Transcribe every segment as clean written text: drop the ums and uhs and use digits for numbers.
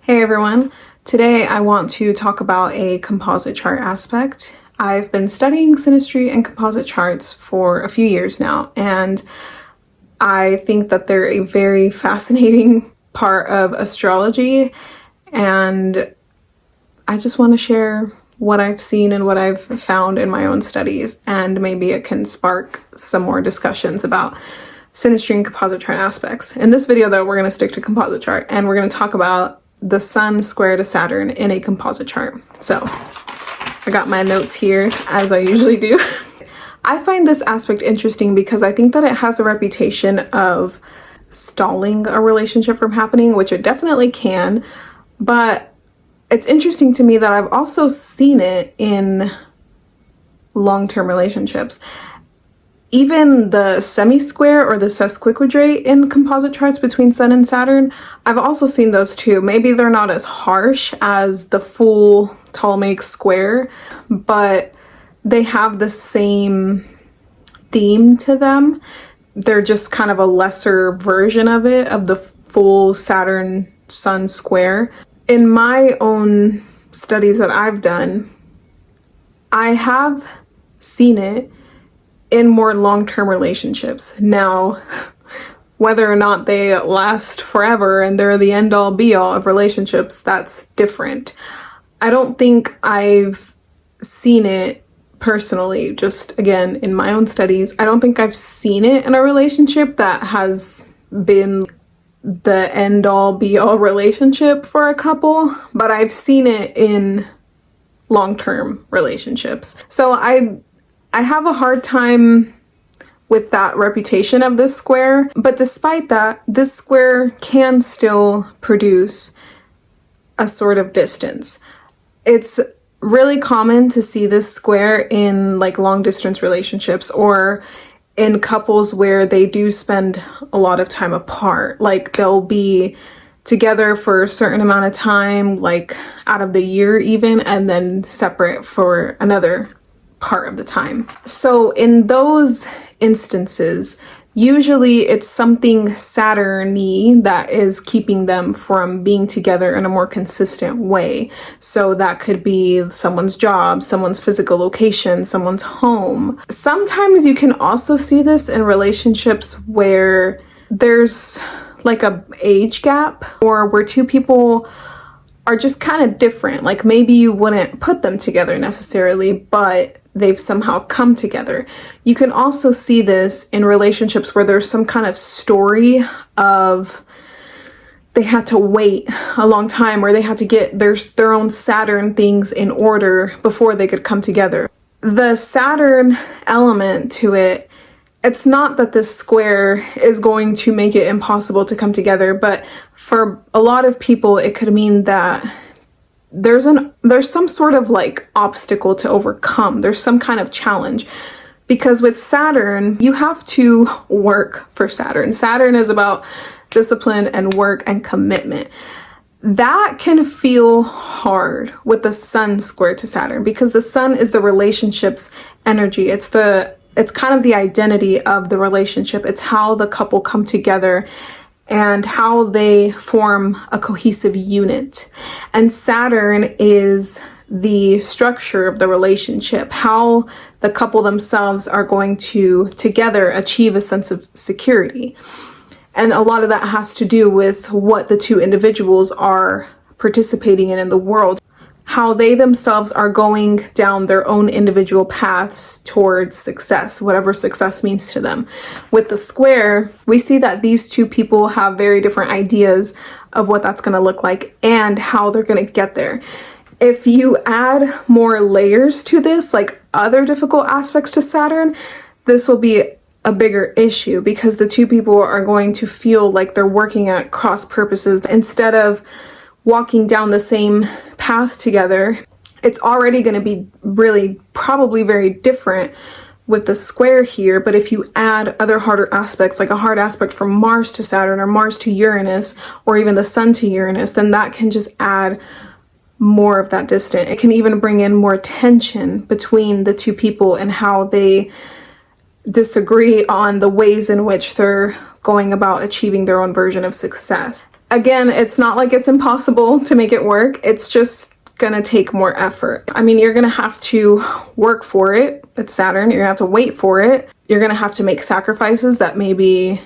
Hey everyone, today I want to talk about a composite chart aspect. I've been studying synastry and composite charts for a few years now, and I think that they're a very fascinating part of astrology, and I just want to share what I've seen and what I've found in my own studies, and maybe it can spark some more discussions about synastry and composite chart aspects. In this video though, we're going to stick to composite chart, and we're going to talk about the Sun square to Saturn in a composite chart. So I got my notes here, as I usually do. I find this aspect interesting because I think that it has a reputation of stalling a relationship from happening, which it definitely can, but it's interesting to me that I've also seen it in long-term relationships. Even the semi-square or the sesquiquadrate in composite charts between Sun and Saturn, I've also seen those too. Maybe they're not as harsh as the full Ptolemaic square, but they have the same theme to them. They're just kind of a lesser version of it, of the full Saturn-Sun square. In my own studies that I've done, I have seen it in more long-term relationships. Now, whether or not they last forever and they're the end-all be-all of relationships, that's different. I don't think I've seen it personally, just again, in my own studies, I don't think I've seen it in a relationship that has been the end-all be-all relationship for a couple, but I've seen it in long-term relationships. So I have a hard time with that reputation of this square, but despite that, this square can still produce a sort of distance. It's really common to see this square in like long distance relationships or in couples where they do spend a lot of time apart. Like they'll be together for a certain amount of time, like out of the year even, and then separate for another part of the time. So in those instances, usually it's something Saturn-y that is keeping them from being together in a more consistent way. So that could be someone's job, someone's physical location, someone's home. Sometimes you can also see this in relationships where there's like a age gap, or where two people are just kind of different. Like maybe you wouldn't put them together necessarily, but they've somehow come together. You can also see this in relationships where there's some kind of story of they had to wait a long time, or they had to get their own Saturn things in order before they could come together. The Saturn element to it, it's not that this square is going to make it impossible to come together, but for a lot of people it could mean that there's some sort of like obstacle to overcome. There's some kind of challenge, because with Saturn, you have to work for Saturn. Saturn is about discipline and work and commitment. That can feel hard with the Sun square to Saturn, because the Sun is the relationship's energy. It's kind of the identity of the relationship. It's how the couple come together and how they form a cohesive unit. And Saturn is the structure of the relationship, how the couple themselves are going to together achieve a sense of security. And a lot of that has to do with what the two individuals are participating in the world, how they themselves are going down their own individual paths towards success, whatever success means to them. With the square, we see that these two people have very different ideas of what that's going to look like and how they're going to get there. If you add more layers to this, like other difficult aspects to Saturn, this will be a bigger issue, because the two people are going to feel like they're working at cross purposes instead of walking down the same path together. It's already going to be really probably very different with the square here, but if you add other harder aspects, like a hard aspect from Mars to Saturn or Mars to Uranus, or even the Sun to Uranus, then that can just add more of that distance. It can even bring in more tension between the two people and how they disagree on the ways in which they're going about achieving their own version of success. Again, it's not like it's impossible to make it work. It's just gonna take more effort. I mean, you're gonna have to work for it. It's Saturn. You're gonna have to wait for it. You're gonna have to make sacrifices that maybe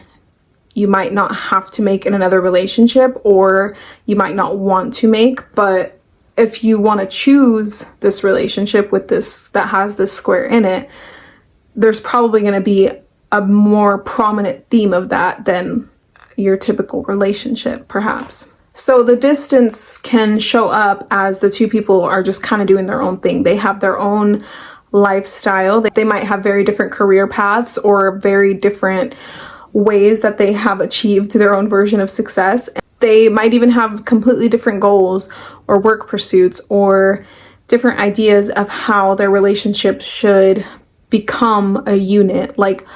you might not have to make in another relationship, or you might not want to make. But if you want to choose this relationship with this that has this square in it, there's probably going to be a more prominent theme of that than your typical relationship, perhaps. So the distance can show up as the two people are just kind of doing their own thing. They have their own lifestyle. They might have very different career paths or very different ways that they have achieved their own version of success. They might even have completely different goals or work pursuits or different ideas of how their relationship should become a unit. Like,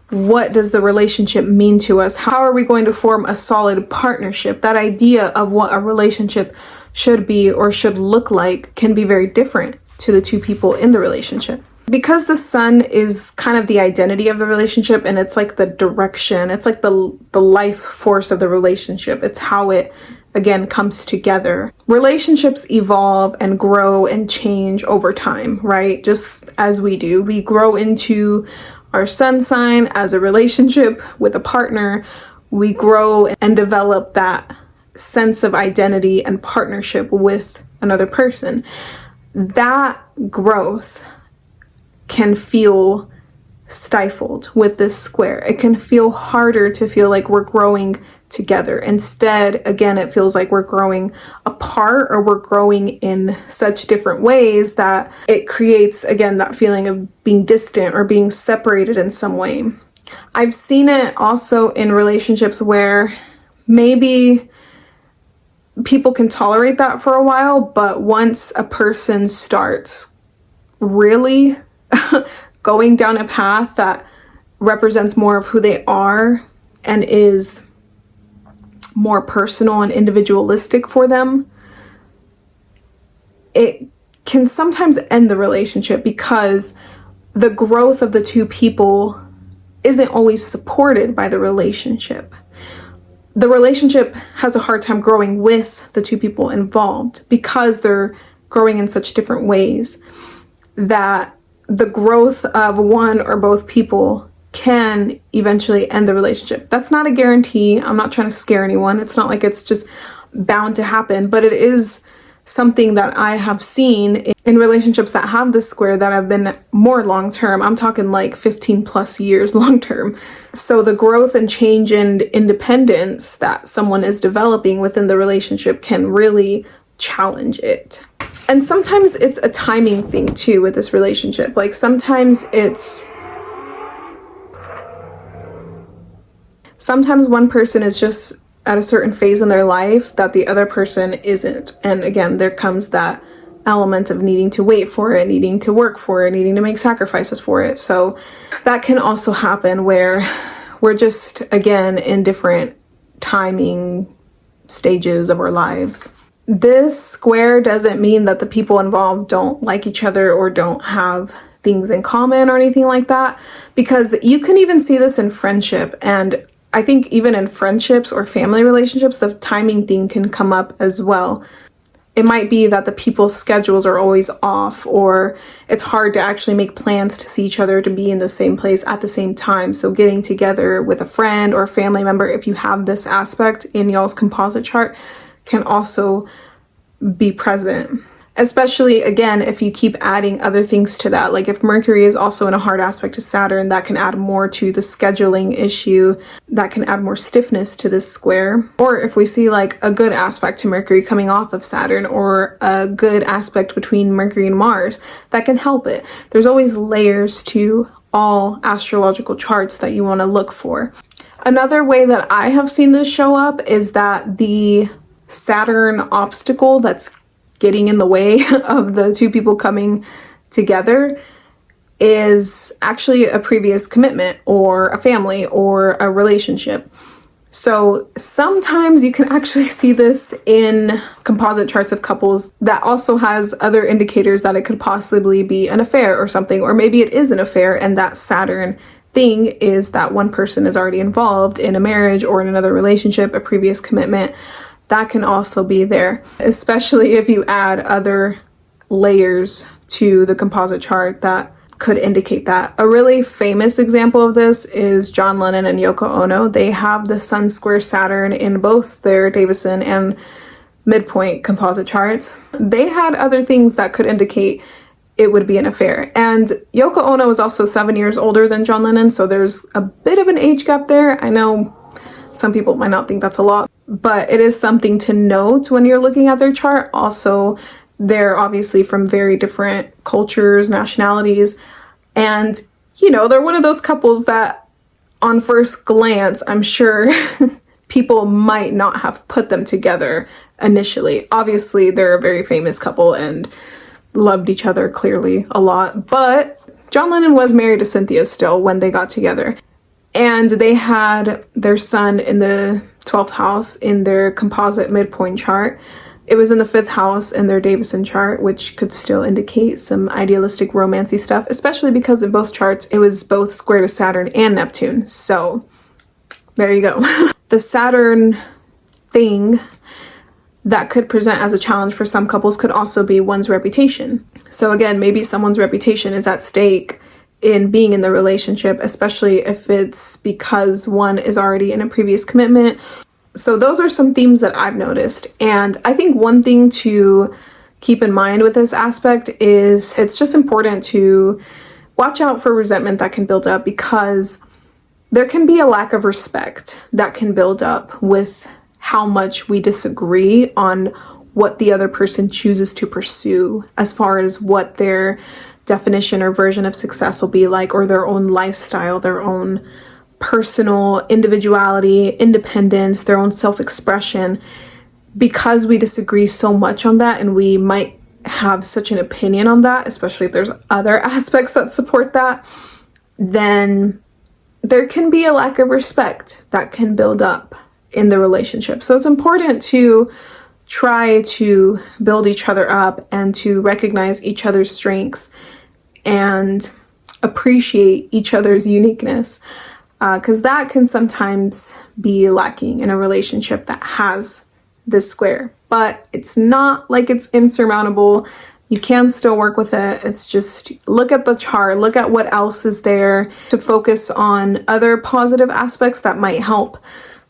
what does the relationship mean to us? How are we going to form a solid partnership? That idea of what a relationship should be or should look like can be very different to the two people in the relationship. Because the sun is kind of the identity of the relationship, and it's like the direction, it's like the life force of the relationship. It's how it, again, comes together. Relationships evolve and grow and change over time, right? Just as we do. We grow into our sun sign as a relationship with a partner. We grow and develop that sense of identity and partnership with another person. That growth can feel stifled with this square. It can feel harder to feel like we're growing together. Instead, again, it feels like we're growing apart, or we're growing in such different ways that it creates, again, that feeling of being distant or being separated in some way. I've seen it also in relationships where maybe people can tolerate that for a while, but once a person starts really going down a path that represents more of who they are and is more personal and individualistic for them, it can sometimes end the relationship because the growth of the two people isn't always supported by the relationship. The relationship has a hard time growing with the two people involved because they're growing in such different ways that the growth of one or both people can eventually end the relationship. That's not a guarantee. I'm not trying to scare anyone. It's not like it's just bound to happen, but it is something that I have seen in relationships that have this square that have been more long-term. I'm talking like 15 plus years long-term. So the growth and change and independence that someone is developing within the relationship can really challenge it. And sometimes it's a timing thing too with this relationship. Like sometimes one person is just at a certain phase in their life that the other person isn't. And again, there comes that element of needing to wait for it, needing to work for it, needing to make sacrifices for it. So that can also happen where we're just, again, in different timing stages of our lives. This square doesn't mean that the people involved don't like each other or don't have things in common or anything like that, because you can even see this in friendship. And I think even in friendships or family relationships, the timing thing can come up as well. It might be that the people's schedules are always off, or it's hard to actually make plans to see each other, to be in the same place at the same time. So getting together with a friend or a family member, if you have this aspect in y'all's composite chart, can also be present. Especially, again, if you keep adding other things to that. Like if Mercury is also in a hard aspect to Saturn, that can add more to the scheduling issue. That can add more stiffness to this square. Or if we see like a good aspect to Mercury coming off of Saturn, or a good aspect between Mercury and Mars, that can help it. There's always layers to all astrological charts that you want to look for. Another way that I have seen this show up is that the Saturn obstacle that's getting in the way of the two people coming together is actually a previous commitment or a family or a relationship. So sometimes you can actually see this in composite charts of couples that also has other indicators that it could possibly be an affair or something, or maybe it is an affair and that Saturn thing is that one person is already involved in a marriage or in another relationship, a previous commitment. that can also be there, especially if you add other layers to the composite chart that could indicate that. A really famous example of this is John Lennon and Yoko Ono. They have the Sun square Saturn in both their Davison and midpoint composite charts. They had other things that could indicate it would be an affair. And Yoko Ono is also 7 years older than John Lennon, so there's a bit of an age gap there. I know some people might not think that's a lot, but it is something to note when you're looking at their chart. Also, they're obviously from very different cultures, nationalities, and they're one of those couples that on first glance, I'm sure people might not have put them together initially. Obviously, they're a very famous couple and loved each other clearly a lot, but John Lennon was married to Cynthia still when they got together. And they had their son in the 12th house in their composite midpoint chart. It was in the 5th house in their Davison chart, which could still indicate some idealistic romancy stuff, especially because in both charts, it was both square to Saturn and Neptune. So there you go. The Saturn thing that could present as a challenge for some couples could also be one's reputation. So again, maybe someone's reputation is at stake in being in the relationship, especially if it's because one is already in a previous commitment. So those are some themes that I've noticed. And I think one thing to keep in mind with this aspect is it's just important to watch out for resentment that can build up, because there can be a lack of respect that can build up with how much we disagree on what the other person chooses to pursue as far as what their definition or version of success will be like, or their own lifestyle, their own personal individuality, independence, their own self-expression. Because we disagree so much on that, and we might have such an opinion on that, especially if there's other aspects that support that, then there can be a lack of respect that can build up in the relationship. So it's important to try to build each other up and to recognize each other's strengths and appreciate each other's uniqueness, because that can sometimes be lacking in a relationship that has this square. But it's not like it's insurmountable. You can still work with it. It's just look at the chart, look at what else is there, to focus on other positive aspects that might help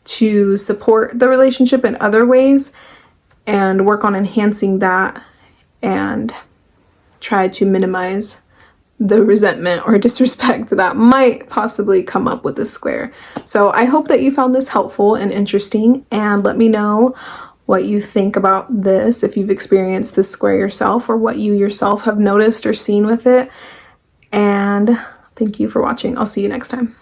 to support the relationship in other ways, and work on enhancing that and try to minimize the resentment or disrespect that might possibly come up with this square. So I hope that you found this helpful and interesting, and let me know what you think about this, if you've experienced this square yourself or what you yourself have noticed or seen with it. And thank you for watching. I'll see you next time.